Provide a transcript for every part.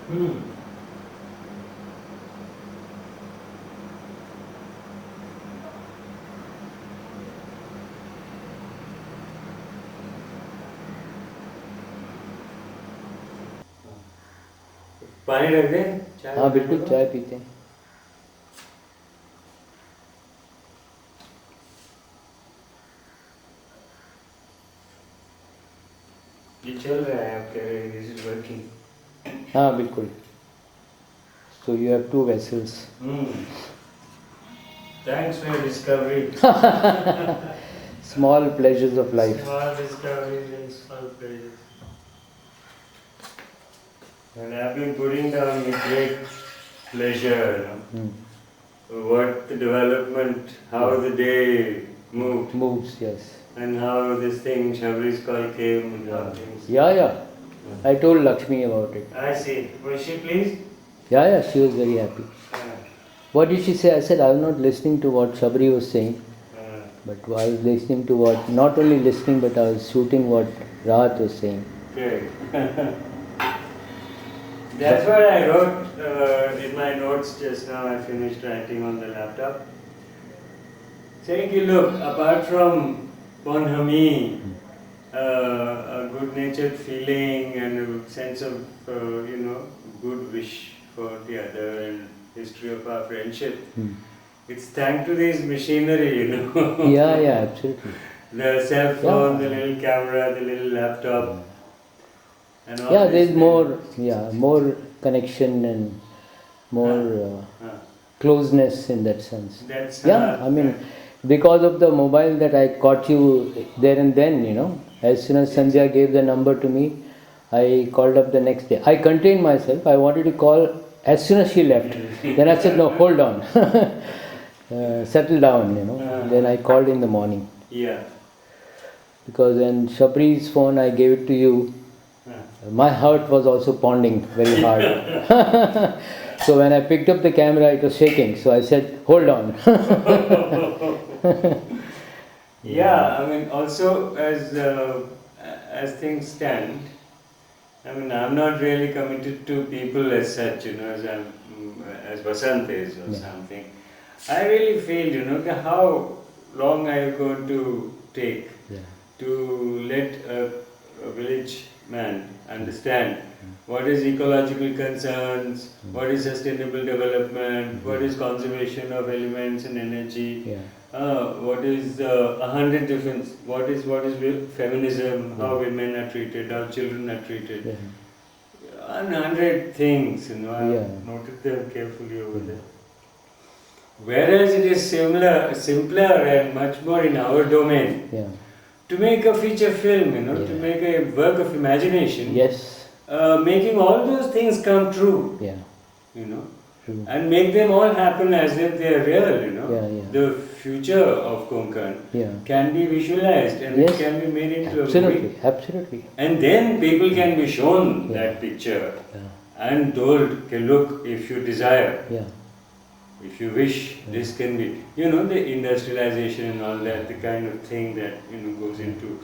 Hmm. पानी रख दे, चाय हाँ बनाने बिल्कुल, को? चाय पीते हैं। ये चल रहा है, आप कह रहे हैं दिस इज वर्किंग। हाँ बिल्कुल। So you have two vessels. Thanks for your discovery. Small pleasures of life. Small discoveries and small pleasures. And I've been putting down with great pleasure, what the development, how the day moved, Moves, yes. and how this thing, Shabri's call came, and how things. Yeah. I told Lakshmi about it. I see. Was she pleased? Yeah, she was very happy. What did she say? I said I was not listening to what Shabri was saying, but I was listening to what, not only listening, but I was shooting what Rahat was saying. Good. That's what I wrote in my notes just now. I finished writing on the laptop. Saying, you look, apart from bonhomie, a good-natured feeling and a sense of, good wish for the other and history of our friendship, it's thanks to this machinery, Yeah, absolutely. The cell phone, the little camera, the little laptop. And all Yeah, these there's more connection and more closeness in that sense. That's I mean, because of the mobile that I caught you there and then, as soon as Sandhya gave the number to me, I called up the next day. I contained myself. I wanted to call as soon as she left. Then I said, no, hold on. Settle down, Then I called in the morning. Yeah. Because when Shabri's phone, I gave it to you, my heart was also pounding very hard. So when I picked up the camera, it was shaking. So I said, hold on. Yeah, I mean, also as things stand, I mean, I'm not really committed to people as such, as Vasant is or something. I really feel, that how long are you going to take to let a village man understand what is ecological concerns, what is sustainable development, what is conservation of elements and energy, what is 100 different, what is feminism, how women are treated, how children are treated, 100 things, I've noted them carefully over there. Whereas it is simpler and much more in our domain to make a feature film, to make a work of imagination. Yes. Making all those things come true. And make them all happen as if they are real, The future of Konkan can be visualized and it can be made into a movie. Absolutely. And then people can be shown that picture and told, okay, look, if you desire, if you wish, this can be, the industrialization and all that, the kind of thing that, goes into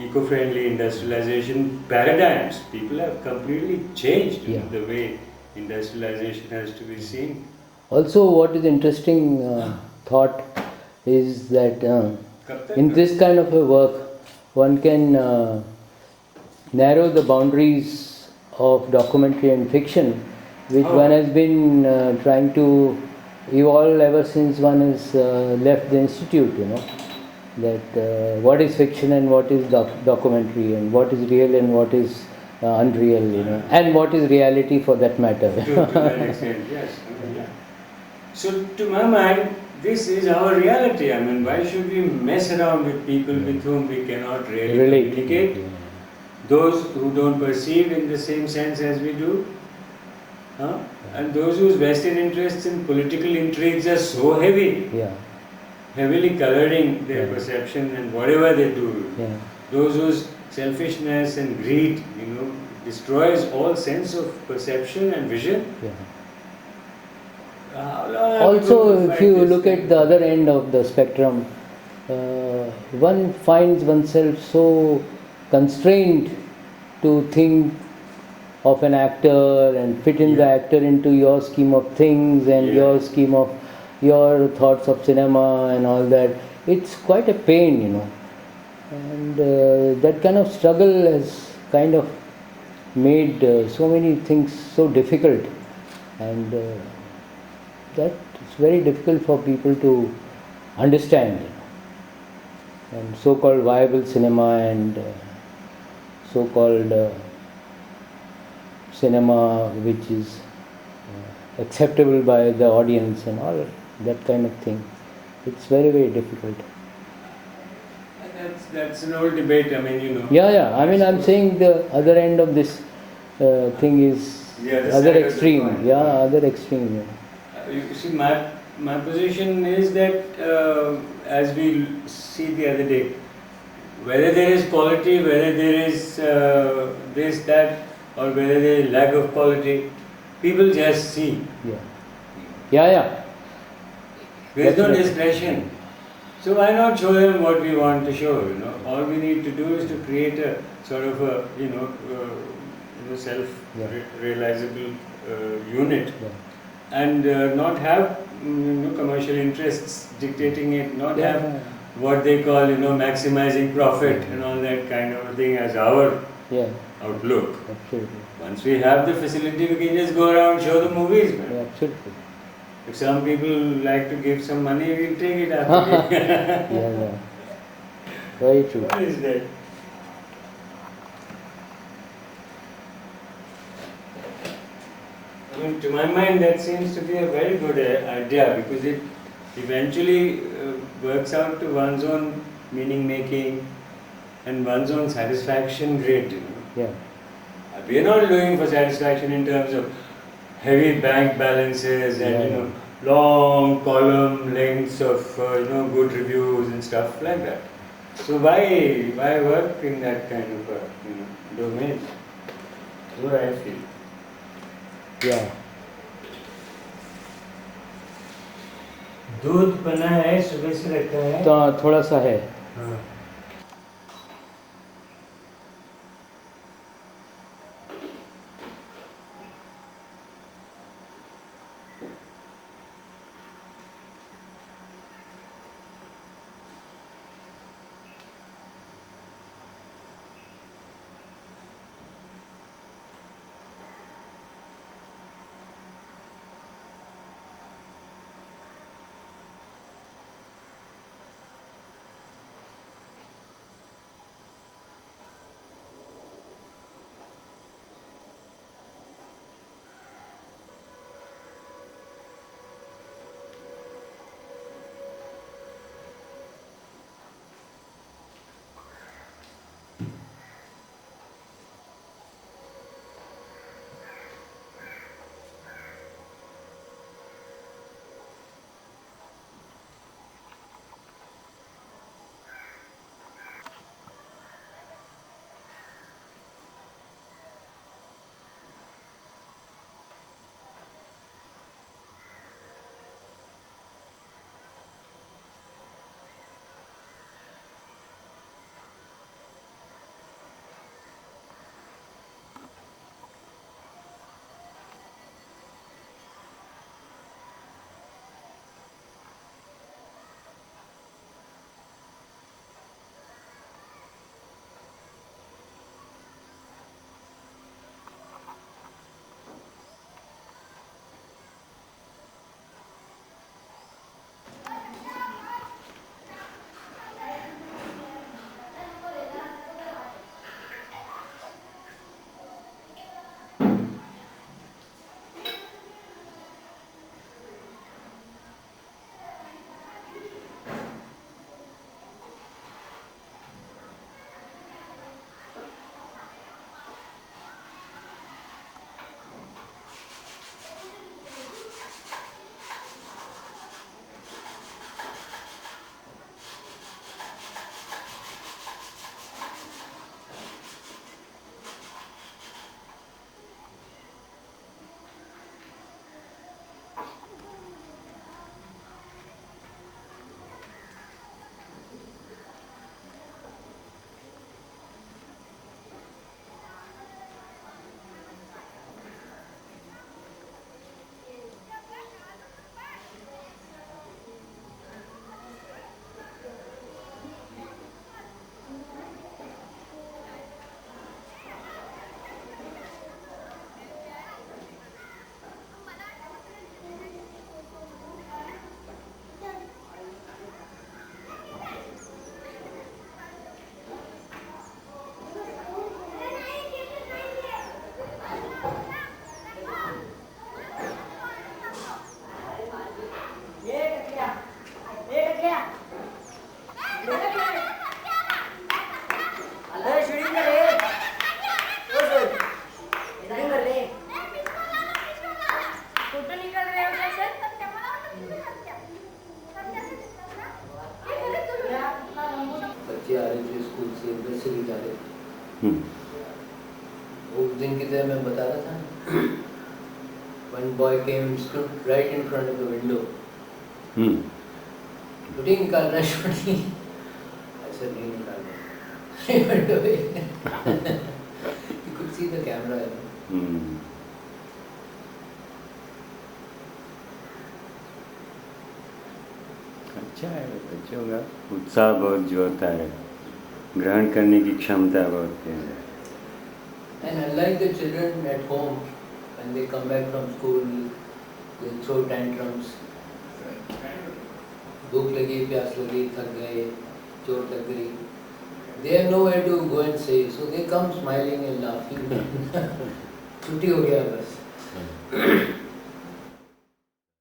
eco-friendly industrialization paradigms. People have completely changed the way industrialization has to be seen. Also, what is interesting thought is that in this kind of a work, one can narrow the boundaries of documentary and fiction, which one has been trying to evolve ever since one has left the institute, that what is fiction and what is documentary, and what is real and what is unreal, and what is reality for that matter. To that extent, yes. So, to my mind, this is our reality. I mean, why should we mess around with people with whom we cannot really communicate? Those who don't perceive in the same sense as we do, and those whose vested interests in political intrigues are so heavy, heavily coloring their perception and whatever they do. Those whose selfishness and greed, destroys all sense of perception and vision. Also, if you look at the other end of the spectrum, one finds oneself so constrained to think of an actor and fit in the Yeah. actor into your scheme of things and Yeah. your scheme of your thoughts of cinema and all that. It's quite a pain, and that kind of struggle has kind of made so many things so difficult, and that it's very difficult for people to understand, and so-called viable cinema and so-called cinema which is acceptable by the audience and all that kind of thing. It's very, very difficult. That's an old debate. I mean, Yeah. I mean, I'm saying the other end of this thing is The other other side of the extreme. coin. Yeah, other extreme. You see, my position is that as we see the other day, whether there is quality, whether there is this, that, or whether there is lack of quality, people just see. Yeah. There is no Definitely. discretion. So why not show them what we want to show? All we need to do is to create a sort of a self-realizable unit, and not have commercial interests dictating it, not have what they call maximizing profit and all that kind of thing as our outlook. Absolutely. Once we have the facility, we can just go around show the movies, man. Absolutely. If some people like to give some money, we'll take it after. Yeah. Very true. What is that? I mean, to my mind, that seems to be a very good idea, because it eventually works out to one's own meaning making and one's own satisfaction rate. Yeah. We are not doing for satisfaction in terms of heavy bank balances and long column lengths of good reviews and stuff like that. So why work in that kind of domain? That's what I feel. Yeah. दूध बना है, सुबह से रखा है. तो थोड़ा सा है. हाँ. One boy came, stood right in front of the window. Hmm. छुट्टी निकालना है छुट्टी. I said नहीं निकालना. He went away. You could see the camera. Hmm. अच्छा है बच्चों का उत्साह बहुत जो होता है, ग्रहण करने की क्षमता बहुत है. And unlike the children at home, when they come back from school, they throw tantrums. भूख लगी, प्यास लगी, थक गए, चोट लग गई. They have nowhere to go and say, so they come smiling and laughing. छुट्टी हो गया बस.